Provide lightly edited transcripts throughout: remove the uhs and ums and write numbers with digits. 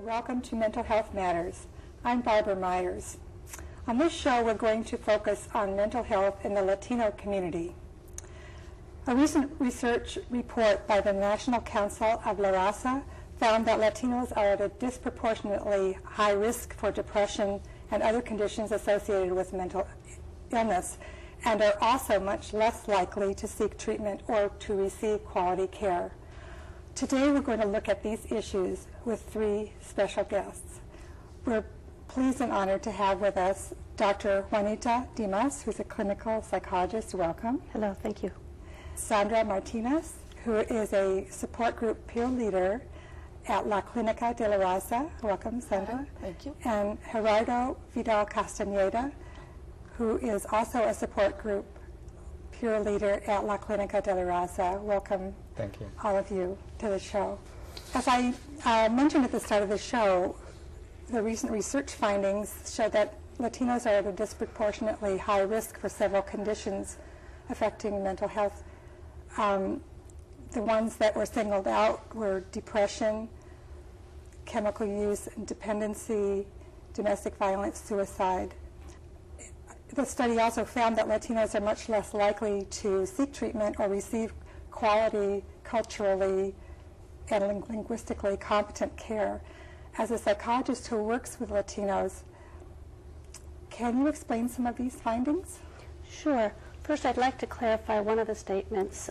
Welcome to Mental Health Matters. I'm Barbara Myers. On this show, we're going to focus on mental health in the Latino community. A recent research report by the National Council of La Raza found that Latinos are at a disproportionately high risk for depression and other conditions associated with mental illness, and are also much less likely to seek treatment or to receive quality care. Today we're going to look at these issues with three special guests. We're pleased and honored to have with us Dr. Juanita Dimas, who's a clinical psychologist. Welcome. Hello, thank you. Sandra Martinez, who is a support group peer leader at La Clínica de la Raza. Welcome, Sandra. Thank you. And Gerardo Vidal Castañeda, who is also a support group peer leader at La Clínica de la Raza. Welcome, thank you, all of you, to the show. As I mentioned at the start of the show, the recent research findings show that Latinos are at a disproportionately high risk for several conditions affecting mental health. The ones that were singled out were depression, chemical use and dependency, domestic violence, suicide. The study also found that Latinos are much less likely to seek treatment or receive quality, culturally, and linguistically competent care. As a psychologist who works with Latinos, can you explain some of these findings? Sure. First, I'd like to clarify one of the statements.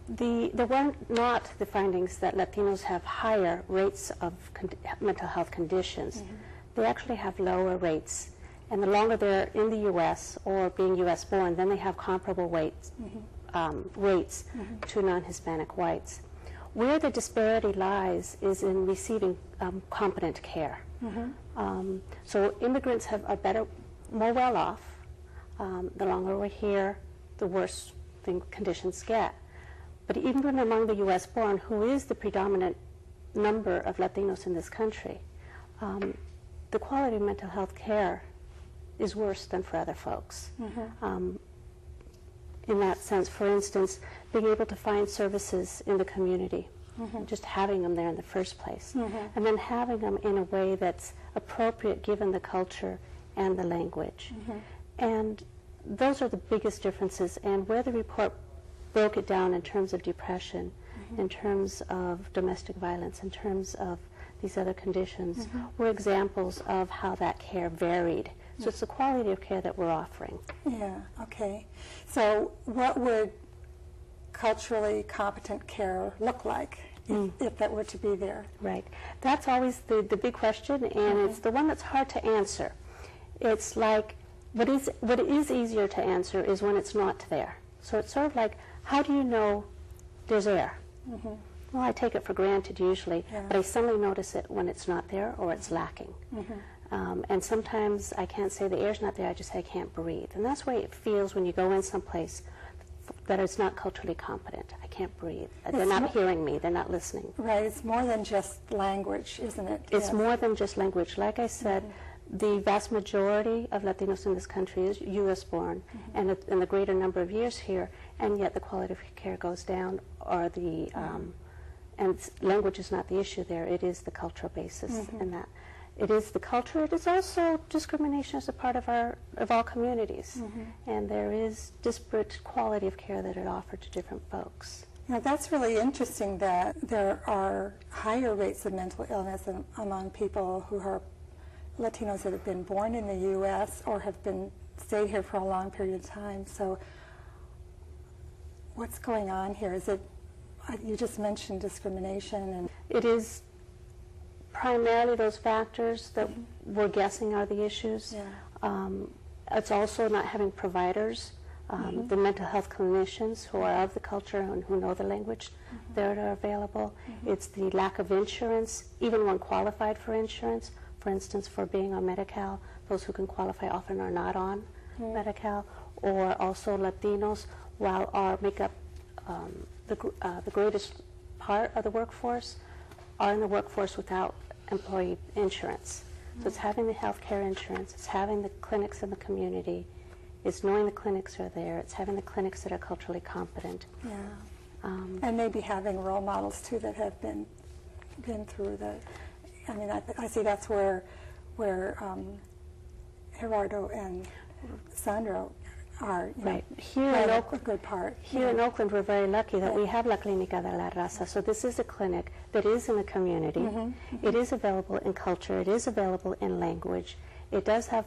There were not the findings that Latinos have higher rates of mental health conditions. Mm-hmm. They actually have lower rates. And the longer they're in the U.S. or being U.S. born, then they have comparable rates to non-Hispanic whites. Where the disparity lies is in receiving competent care. Mm-hmm. So immigrants are more well off. The longer we're here, the worse the conditions get. But even among the U.S. born, who is the predominant number of Latinos in this country, the quality of mental health care is worse than for other folks. Mm-hmm. In that sense, for instance, being able to find services in the community, mm-hmm. just having them there in the first place, mm-hmm. and then having them in a way that's appropriate given the culture and the language. Mm-hmm. And those are the biggest differences. And where the report broke it down in terms of depression, mm-hmm. in terms of domestic violence, in terms of these other conditions, mm-hmm. were examples of how that care varied. So it's the quality of care that we're offering. Yeah, okay. So what would culturally competent care look like if that were to be there? Right. That's always the big question, and mm-hmm. it's the one that's hard to answer. It's like, what is easier to answer is when it's not there. So it's sort of like, how do you know there's air? Mm-hmm. Well, I take it for granted usually, but I suddenly notice it when it's not there or it's lacking. Mm-hmm. And sometimes I can't say the air's not there, I just say I can't breathe. And that's the way it feels when you go in someplace that it's not culturally competent. I can't breathe. They're not hearing me, they're not listening. Right, it's more than just language, isn't it? It's more than just language. Like I said, mm-hmm. the vast majority of Latinos in this country is U.S. born, mm-hmm. and the greater number of years here, and yet the quality of care goes down, or the, and language is not the issue there, it is the cultural basis, mm-hmm. and that. It is the culture. It is also discrimination as a part of all communities, mm-hmm. and there is disparate quality of care that it offers to different folks. Now that's really interesting that there are higher rates of mental illness among people who are Latinos that have been born in the U.S. or have stayed here for a long period of time. So what's going on here? Is it? You just mentioned discrimination, and it is. Primarily those factors that mm-hmm. we're guessing are the issues. Yeah. It's also not having providers, mm-hmm. the mental health clinicians who are of the culture and who know the language mm-hmm. that are available. Mm-hmm. It's the lack of insurance, even when qualified for insurance. For instance, for being on Medi-Cal, those who can qualify often are not on mm-hmm. Medi-Cal, or also Latinos, while make up the greatest part of the workforce, are in the workforce without employee insurance. Mm-hmm. So it's having the health care insurance, it's having the clinics in the community, it's knowing the clinics are there, it's having the clinics that are culturally competent. Yeah. And maybe having role models too that have been through the I mean, I see that's where Gerardo and Sandro are. Right. Here in a good part. Here in Oakland, we're very lucky that we have La Clínica de la Raza. So this is a clinic that is in the community. It is available in culture. It is available in language. It does have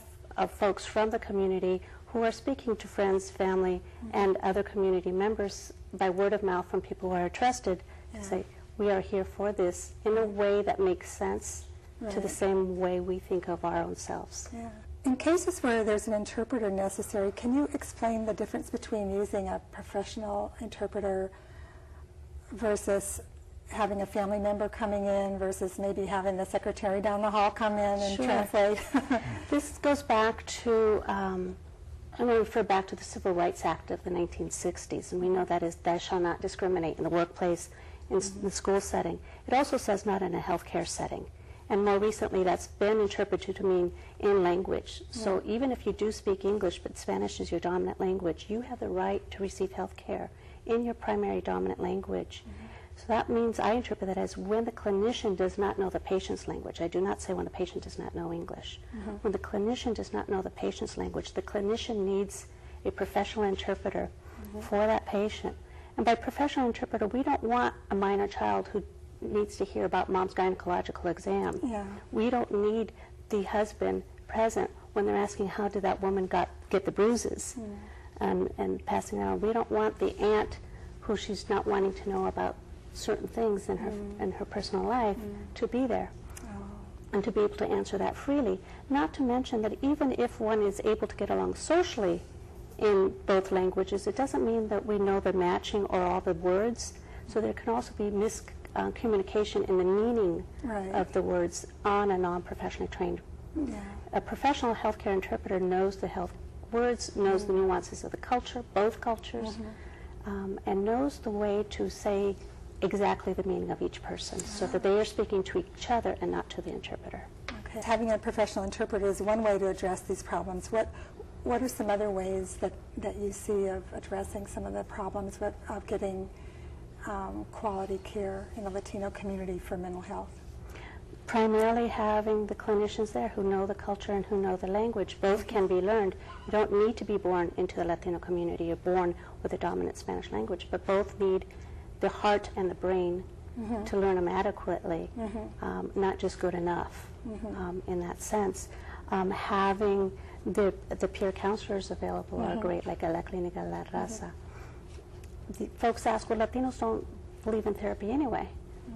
folks from the community who are speaking to friends, family, and other community members by word of mouth from people who are trusted to say, we are here for this in a way that makes sense to the same way we think of our own selves. Yeah. In cases where there's an interpreter necessary, can you explain the difference between using a professional interpreter versus having a family member coming in versus maybe having the secretary down the hall come in and translate? This goes back to, I'm going to refer back to the Civil Rights Act of the 1960s, and we know that is, thou shalt not discriminate in the workplace, in the school setting. It also says not in a healthcare setting. And more recently, that's been interpreted to mean in language. So even if you do speak English, but Spanish is your dominant language, you have the right to receive health care in your primary dominant language. So that means I interpret that as when the clinician does not know the patient's language. I do not say when the patient does not know English. When the clinician does not know the patient's language, the clinician needs a professional interpreter for that patient. And by professional interpreter, we don't want a minor child who needs to hear about mom's gynecological exam. We don't need the husband present when they're asking how did that woman get the bruises and passing it on. We don't want the aunt who she's not wanting to know about certain things in her personal life to be there and to be able to answer that freely. Not to mention that even if one is able to get along socially in both languages, it doesn't mean that we know the matching or all the words. So there can also be communication in the meaning of the words on a non-professionally trained. A professional healthcare interpreter knows the health words, knows the nuances of the culture, both cultures, and knows the way to say exactly the meaning of each person so that they are speaking to each other and not to the interpreter. Okay. Having a professional interpreter is one way to address these problems. What are some other ways that you see of addressing some of the problems of getting quality care in the Latino community for mental health? Primarily having the clinicians there who know the culture and who know the language. Both can be learned. You don't need to be born into the Latino community. You're born with a dominant Spanish language, but both need the heart and the brain to learn them adequately, not just good enough in that sense. Having the peer counselors available are great, like La Clínica de la Raza. The folks ask, well, Latinos don't believe in therapy anyway.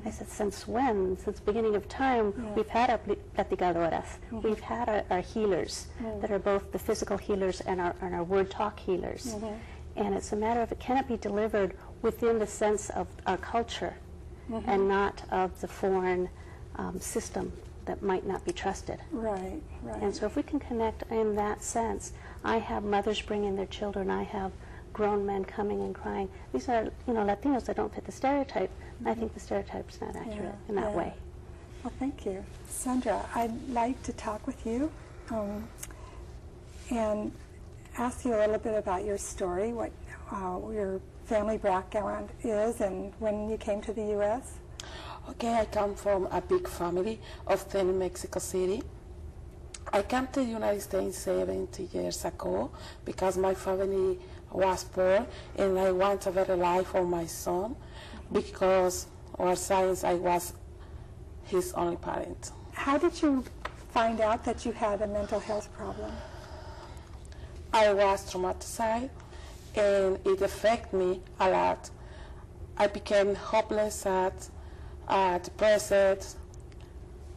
I said, since when? Since the beginning of time, we've had our platicadoras. We've had our healers that are both the physical healers and our word talk healers. And it's a matter of, can it be delivered within the sense of our culture and not of the foreign system that might not be trusted. Right. And so if we can connect in that sense, I have mothers bringing their children, I have grown men coming and crying. These are, Latinos that don't fit the stereotype. I think the stereotype's not accurate in that way. Well, thank you. Sandra, I'd like to talk with you and ask you a little bit about your story, what your family background is, and when you came to the U.S. Okay, I come from a big family of 10 in Mexico City. I came to the United States 70 years ago because my family was poor and I want a better life for my son because, since I was his only parent. How did you find out that you had a mental health problem? I was traumatized and it affected me a lot. I became hopeless, sad, depressed,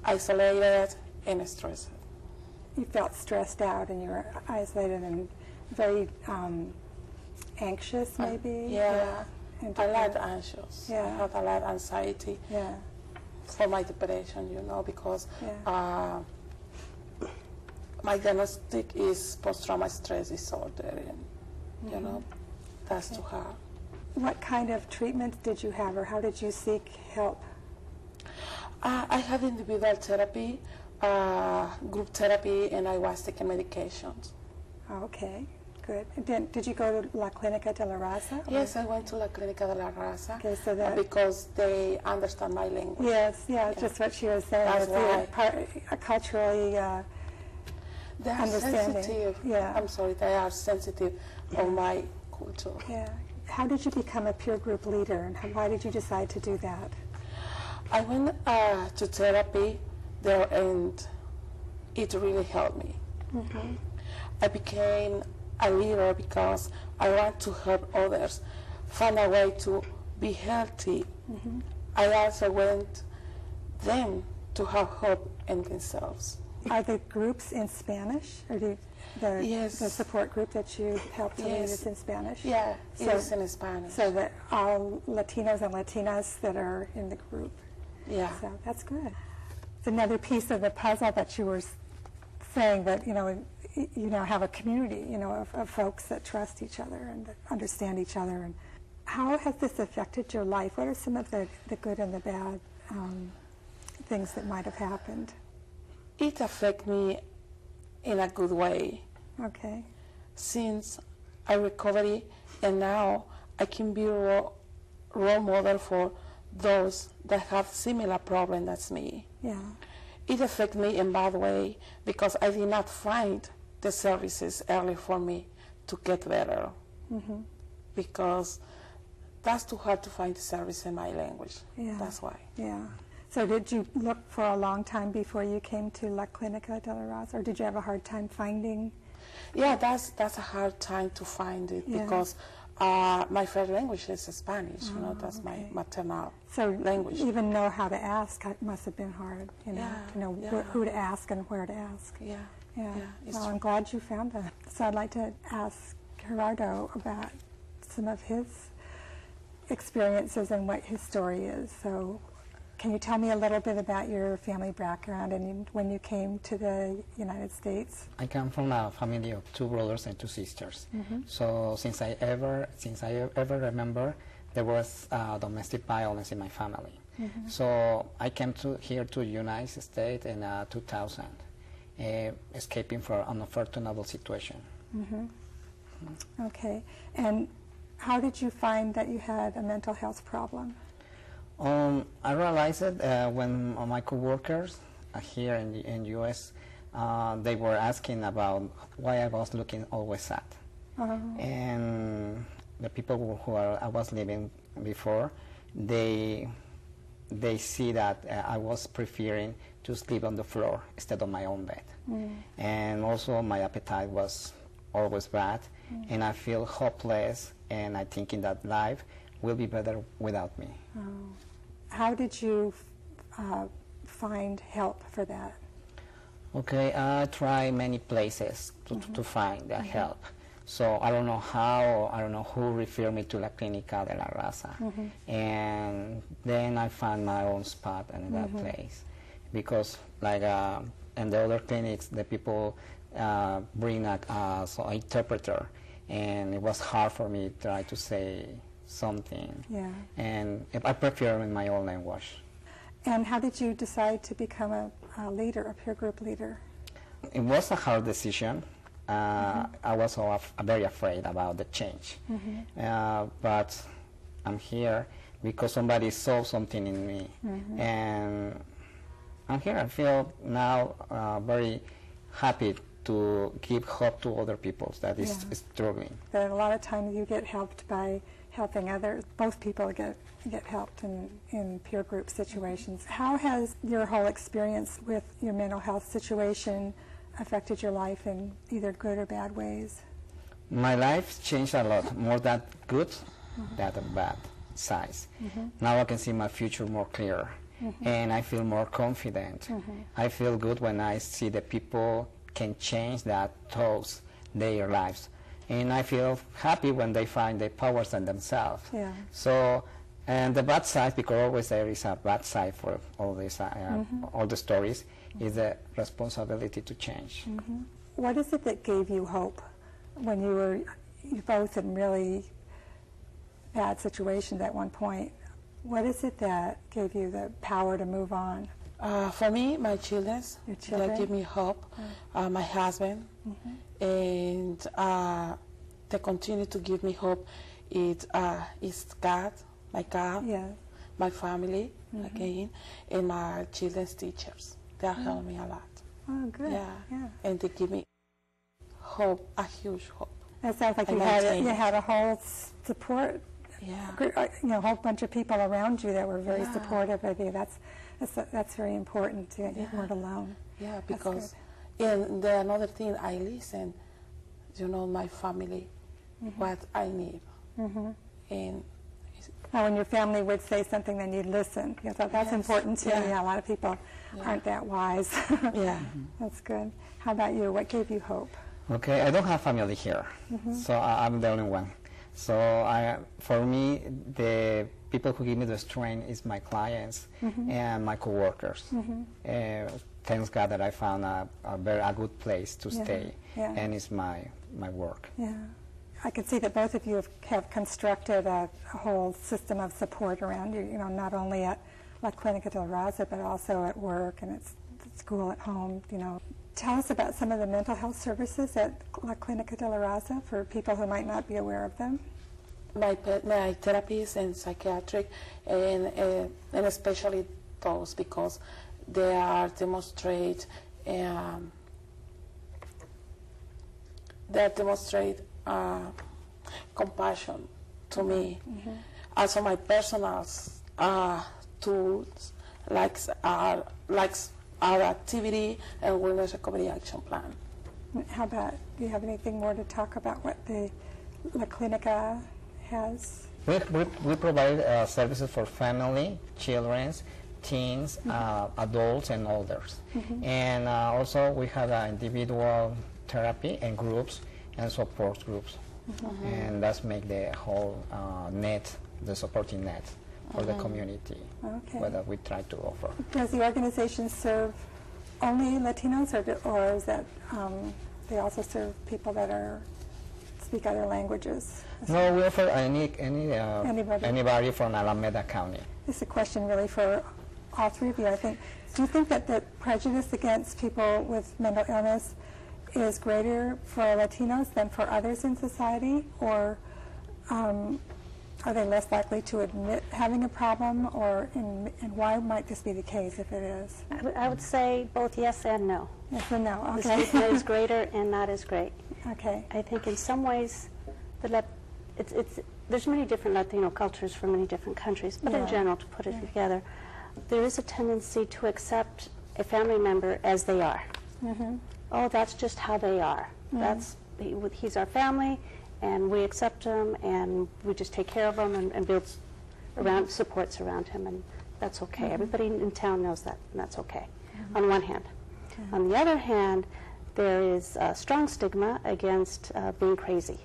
isolated, and stressed. You felt stressed out and you were isolated and very anxious, maybe? Yeah. A lot anxious. Yeah. I had a lot of anxiety for my depression, because my diagnostic is post-traumatic stress disorder, and that's too hard. What kind of treatment did you have, or how did you seek help? I had individual therapy, group therapy, and I was taking medications. Okay, good. Did you go to La Clínica de la Raza? Yes, I went to La Clínica de la Raza Okay, so that, because they understand my language. yes, yeah, just what she was saying. That's it's right. Culturally They are understanding. sensitive. Yeah. I'm sorry, they are sensitive on my culture. Yeah. How did you become a peer group leader, and why did you decide to do that? I went to therapy there, and it really helped me. Mm-hmm. I became a leader because I want to help others find a way to be healthy. Mm-hmm. I also want them to have hope in themselves. Are the groups in Spanish, or Yes. the support group that you helped to lead Yes. is in Spanish? Yeah, So- it is in Spanish. So that all Latinos and Latinas that are in the group. Yeah. So that's good. It's another piece of the puzzle that you were saying, that you now have a community, of folks that trust each other and that understand each other. And how has this affected your life? What are some of the good and the bad things that might have happened? It affected me in a good way. Okay. Since I recovered, and now I can be a role model for those that have similar problem as me. Yeah. It affected me in bad way because I did not find the services early for me to get better. Mm-hmm. Because that's too hard to find the service in my language. Yeah. That's why. Yeah. So did you look for a long time before you came to La Clínica de la Raza, or did you have a hard time finding? Yeah, that's a hard time to find it Yeah. because my first language is Spanish. That's my okay. maternal So language. even know how to ask must have been hard, Yeah, to know yeah. who to ask and where to ask. Yeah. Yeah. it's Well, I'm glad you found that. So I'd like to ask Gerardo about some of his experiences and what his story is. So can you tell me a little bit about your family background and when you came to the United States? I come from a family of 2 brothers and 2 sisters. Mm-hmm. So since I ever remember, there was domestic violence in my family. Mm-hmm. So I came here to the United States in 2000, escaping from an unfortunate situation. Mm-hmm. Okay. And how did you find that you had a mental health problem? I realized it when my coworkers here in the U.S. They were asking about why I was looking always sad. And the people who I was living before, they see that I was preferring to sleep on the floor instead of my own bed. And also my appetite was always bad, and I feel hopeless, and I thinking that life will be better without me. How did you find help for that? Okay, I tried many places to find that help. So I don't know how, I don't know who referred me to La Clínica de la Raza. And then I found my own spot in that place. Because like in the other clinics, the people bring an interpreter, and it was hard for me to try to say something. Yeah. And I prefer in my own language. And how did you decide to become a leader, a peer group leader? It was a hard decision. I was very afraid about the change. But I'm here because somebody saw something in me. And I'm here. I feel now very happy to give hope to other people that is struggling. That a lot of times you get helped by helping others. Both people get helped in peer group situations. How has your whole experience with your mental health situation affected your life in either good or bad ways? My life changed a lot, more than good than bad sides. Now I can see my future more clear, and I feel more confident. I feel good when I see that people can change that thoughts, their lives. And I feel happy when they find their powers in themselves. Yeah. So, and the bad side, because always there is a bad side for all these, all the stories, is the responsibility to change. What is it that gave you hope when you were both in really bad situations at one point? What is it that gave you the power to move on? For me, my children, Your children? that give me hope. My husband, and they continue to give me hope is God, Yeah. my family, again, and my children's teachers. They help me a lot. Oh, good. Yeah. And they give me hope, a huge hope. It sounds like I you maintain had a whole support, Yeah. a whole bunch of people around you that were very Yeah. supportive of you. That's very important to you weren't alone. Yeah, That's because and the another thing I listen, my family, what I need, and Oh, when your family would say something, then you'd listen. That's Yes. important too. Yeah. Yeah, a lot of people aren't that wise. yeah, That's good. How about you? What gave you hope? Okay, I don't have family here, so I'm the only one. So for me, the people who give me the strength is my clients and my coworkers. Thanks God that I found a good place to stay, and it's my work. Yeah. I can see that both of you have constructed a whole system of support around you, not only at La Clinica de la Raza, but also at work and at school, at home, Tell us about some of the mental health services at La Clinica de la Raza for people who might not be aware of them. my therapists and psychiatric, and especially those because they are demonstrate compassion to me. Also, my personal tools like our activity and wellness recovery action plan. How about, do you have anything more to talk about what the La Clinica has? We provide services for family, children, teens, adults, and others. And also we have individual therapy and groups and support groups. And that's make the whole net, the supporting net for the community that we try to offer. Does the organization serve only Latinos, or is that they also serve people that speak other languages? No, we offer anybody from Alameda County. This is a question really for all three of you, I think. Do you think that the prejudice against people with mental illness is greater for Latinos than for others in society, or are they less likely to admit having a problem, and why might this be the case if it is? I would say both yes and no. Yes and no, The okay. stigma is greater and not as great. Okay. I think in some ways, there's many different Latino cultures from many different countries, but in general, to put it together, there is a tendency to accept a family member as they are. Oh, that's just how they are. He's our family, and we accept him, and we just take care of him and build supports around him, and that's okay. Everybody in town knows that, and that's okay, on one hand. On the other hand, there is a strong stigma against being crazy.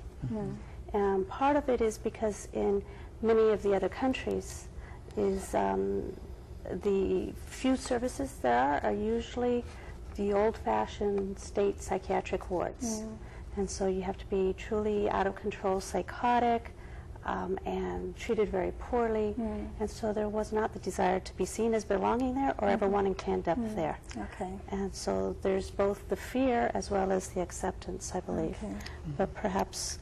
And part of it is because in many of the other countries is the few services there are usually the old-fashioned state psychiatric wards. And so you have to be truly out of control, psychotic, and treated very poorly. And so there was not the desire to be seen as belonging there or ever wanting to end up there. Okay. And so there's both the fear as well as the acceptance, I believe. But perhaps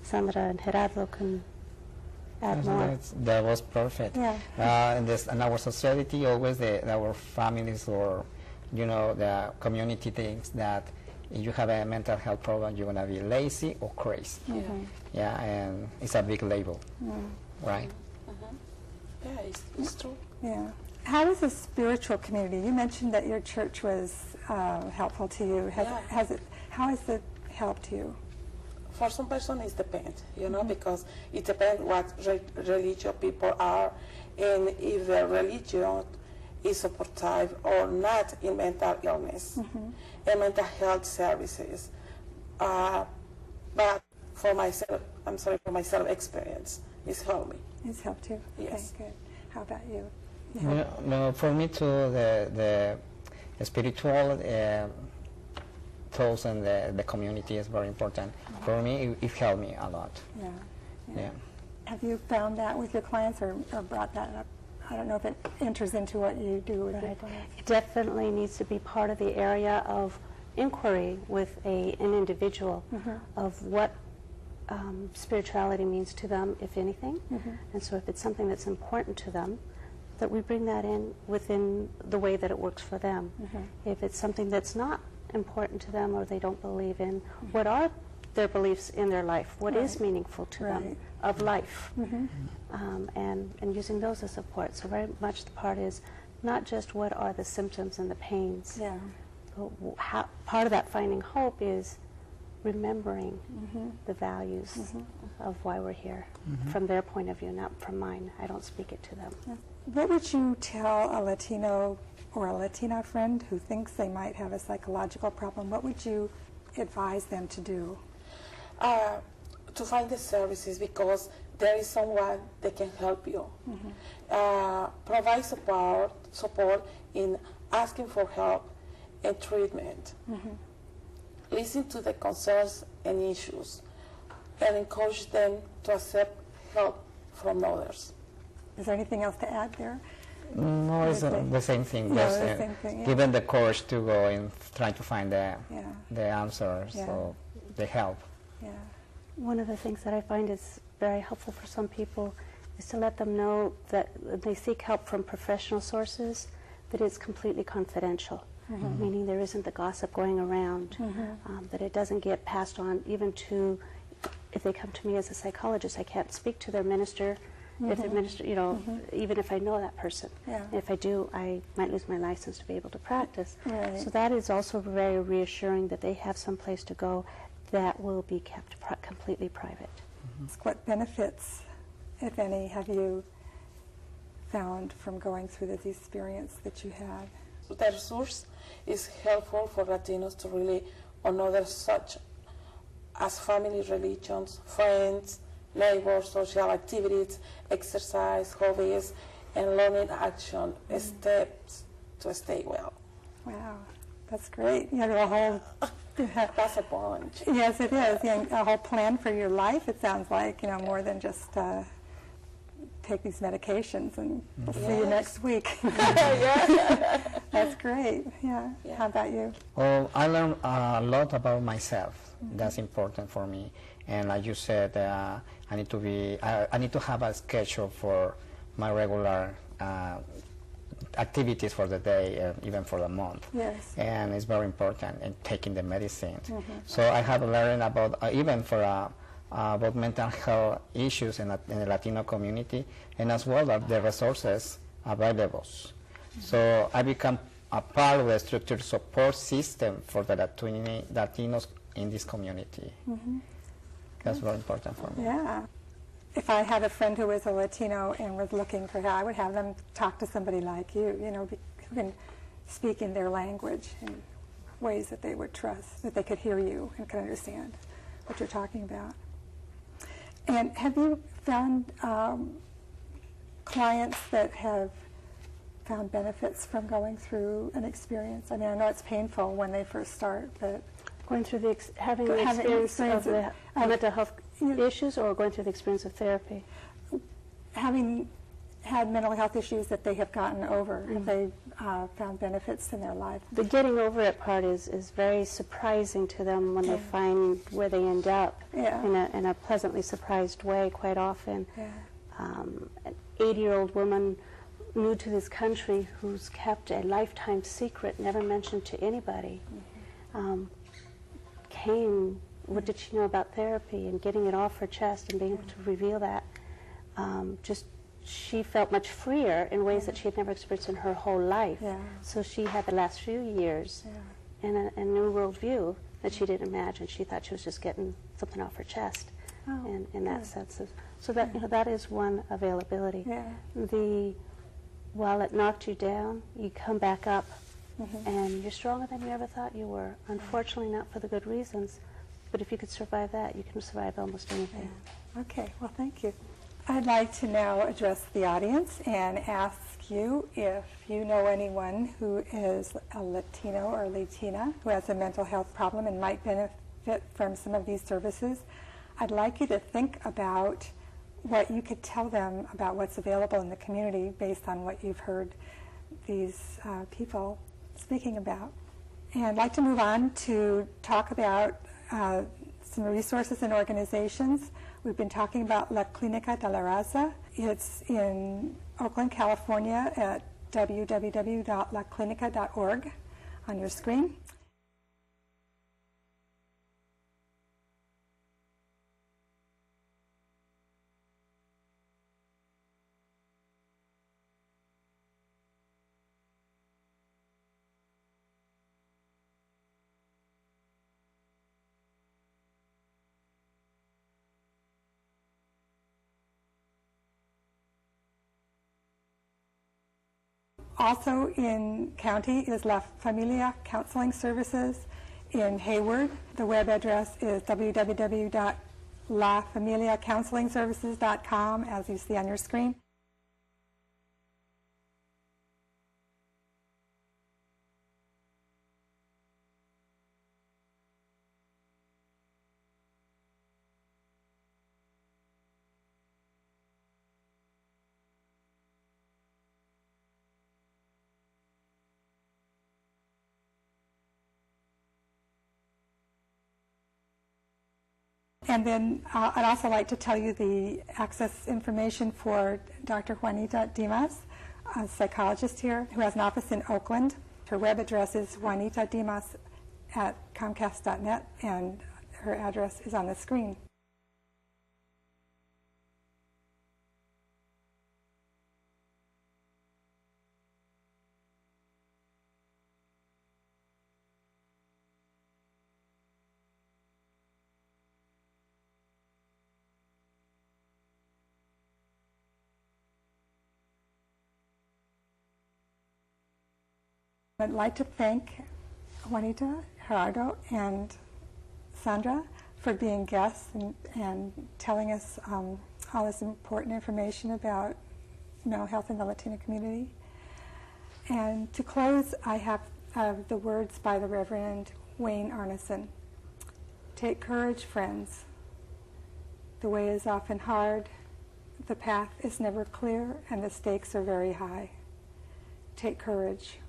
Sandra and Gerardo can add more. That was perfect. In our society, always our families or the community thinks that if you have a mental health problem, you're going to be lazy or crazy. And it's a big label, right? Yeah, it's true. Yeah. How is the spiritual community? You mentioned that your church was helpful to you. How has it helped you? For some person, it depends, because it depends what religion people are, and if the religion is supportive or not in mental illness and mental health services. But for myself, for my self-experience, it's helped me. It's helped you? Yes. Okay, good. How about you? No, for me too, the spiritual tools and the community is very important. For me, it helped me a lot. Yeah. Have you found that with your clients or brought that up? I don't know if it enters into what you do with your clients. It definitely needs to be part of the area of inquiry with an individual of what spirituality means to them, if anything. And so if it's something that's important to them, that we bring that in within the way that it works for them. If it's something that's not important to them or they don't believe in, what are their beliefs in their life? What is meaningful to them of life? And using those as support. So very much the part is not just what are the symptoms and the pains, but part of that finding hope is remembering the values of why we're here from their point of view, not from mine. I don't speak it to them. What would you tell a Latino or a Latina friend who thinks they might have a psychological problem? What would you advise them to do? To find the services, because there is someone that can help you. Provide support in asking for help and treatment. Listen to the concerns and issues and encourage them to accept help from others. Is there anything else to add there? No, it's the same thing. No, Just, the same thing, give them the courage to go and try to find the answers, Yeah. so they help. One of the things that I find is very helpful for some people is to let them know that when they seek help from professional sources, that it's completely confidential, meaning there isn't the gossip going around, that it doesn't get passed on even to, if they come to me as a psychologist, I can't speak to their minister. If the minister, even if I know that person. If I do, I might lose my license to be able to practice. So that is also very reassuring that they have some place to go that will be kept completely private. What benefits, if any, have you found from going through this experience that you had? The resource is helpful for Latinos to rely on others such as family, religions, friends, neighbors, social activities, exercise, hobbies, and learning action steps to stay well. Wow, that's great. You have a whole... That's a bunch. Yes, it is. A whole plan for your life, it sounds like, more than just take these medications and we'll see you next week. That's great. Yeah. How about you? Well, I learned a lot about myself. That's important for me. And like you said, I need to have a schedule for my regular activities for the day, even for the month. Yes. And it's very important in taking the medicine. So I have learned about, even for about mental health issues in the Latino community, and as well as the resources available. So I become a part of the structured support system for the Latinos in this community. That's very important for me. Yeah. If I had a friend who was a Latino and was looking for help, I would have them talk to somebody like you, who can speak in their language in ways that they would trust, that they could hear you and could understand what you're talking about. And have you found clients that have found benefits from going through an experience? I mean, I know it's painful when they first start, but... Going through having the experience of the mental health issues, or going through the experience of therapy? Having had mental health issues that they have gotten over, have they found benefits in their life? The getting over it part is very surprising to them when they find where they end up in a pleasantly surprised way quite often. An 80-year-old woman new to this country who's kept a lifetime secret, never mentioned to anybody, came, what did she know about therapy and getting it off her chest and being able to reveal that. She felt much freer in ways that she had never experienced in her whole life. So she had the last few years in a new worldview that she didn't imagine. She thought she was just getting something off her chest in that sense. So that that is one availability. While it knocked you down, you come back up and you're stronger than you ever thought you were. Unfortunately, not for the good reasons, but if you could survive that, you can survive almost anything. Okay, well, thank you. I'd like to now address the audience and ask you if you know anyone who is a Latino or Latina who has a mental health problem and might benefit from some of these services. I'd like you to think about what you could tell them about what's available in the community based on what you've heard these people speaking about. And I'd like to move on to talk about some resources and organizations. We've been talking about La Clínica de la Raza. It's in Oakland, California at www.laclinica.org on your screen. Also in county is La Familia Counseling Services in Hayward. The web address is www.lafamiliacounselingservices.com, as you see on your screen. And then I'd also like to tell you the access information for Dr. Juanita Dimas, a psychologist here who has an office in Oakland. Her web address is juanitadimas@comcast.net, and her address is on the screen. I'd like to thank Juanita, Gerardo, and Sandra for being guests and telling us all this important information about mental health in the Latino community. And to close, I have the words by the Reverend Wayne Arneson. Take courage, friends. The way is often hard, the path is never clear, and the stakes are very high. Take courage.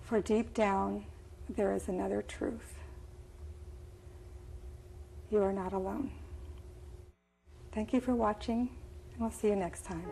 For deep down, there is another truth. You are not alone. Thank you for watching, and we'll see you next time.